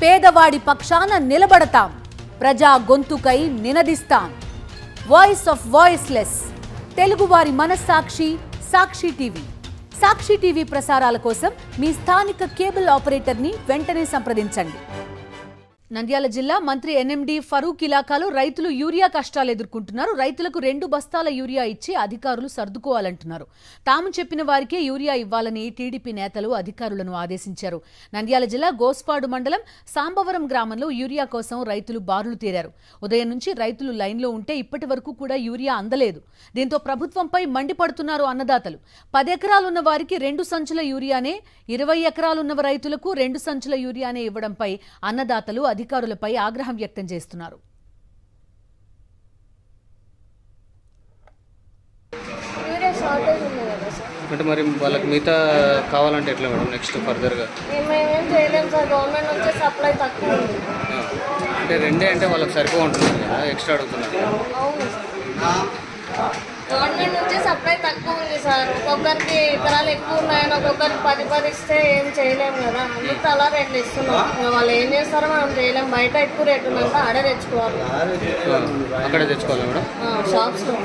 పేదవాడి పక్షాన నిలబడతాం, ప్రజా గొంతుకై నినదిస్తాం. వాయిస్ ఆఫ్ వాయిస్లెస్, తెలుగువారి మనస్సాక్షి సాక్షి టీవీ. సాక్షి టీవీ ప్రసారాల కోసం మీ స్థానిక కేబుల్ ఆపరేటర్ని వెంటనే సంప్రదించండి. నంద్యాల జిల్లా మంత్రి ఎన్ఎండి ఫరూక్ ఇలాకాలో రైతులు యూరియా కష్టాలు ఎదుర్కొంటున్నారు. రైతులకు 2 బస్తాల యూరియా ఇచ్చి అధికారులు సర్దుకోవాలంటున్నారు. తాము చెప్పిన వారికే యూరియా ఇవ్వాలని టీడీపీ నేతలు అధికారులను ఆదేశించారు. నంద్యాల జిల్లా గోస్పాడు మండలం సాంబవరం గ్రామంలో యూరియా కోసం రైతులు బారులు తీరారు. ఉదయం నుంచి రైతులు లైన్లో ఉంటే ఇప్పటి వరకు కూడా యూరియా అందలేదు. దీంతో ప్రభుత్వంపై మండిపడుతున్నారు అన్నదాతలు. 10 ఎకరాలున్న వారికి 2 సంచుల యూరియానే, 20 ఎకరాలున్న రైతులకు 2 సంచుల యూరియానే ఇవ్వడంపై అన్నదాతలు అధికారులపై ఆగ్రహం వ్యక్తం చేస్తున్నారు. అంటే మరి వాళ్ళకి మిగతా కావాలంటే ఎట్లా మేడం నెక్స్ట్ ఫర్దర్గా? మేమేం చేయలేము సార్, గవర్నమెంట్ నుంచి సప్లై తక్కువ ఉంది. అంటే 2 అంటే వాళ్ళకి సరిపోయి ఉంటుంది కదా, ఎక్స్ట్రా అడుగుతున్నారు. అవును సార్, గవర్నమెంట్ నుంచి సప్లై తక్కువ ఉంది సార్. ఒక్కొక్కరికి ఎకరాలు ఎక్కువ ఉన్నాయని ఒక్కొక్కరికి 10 ఇస్తే ఏం చేయలేము కదా, అందుకు అలా 2 ఇస్తున్నాం. వాళ్ళు ఏం చేస్తారో మనం చేయలేము. బయట ఎక్కువ రేటు ఉందంటే ఆడే తెచ్చుకోవాలి. అక్కడే తెచ్చుకోవాలి మేడం, షాప్స్లో.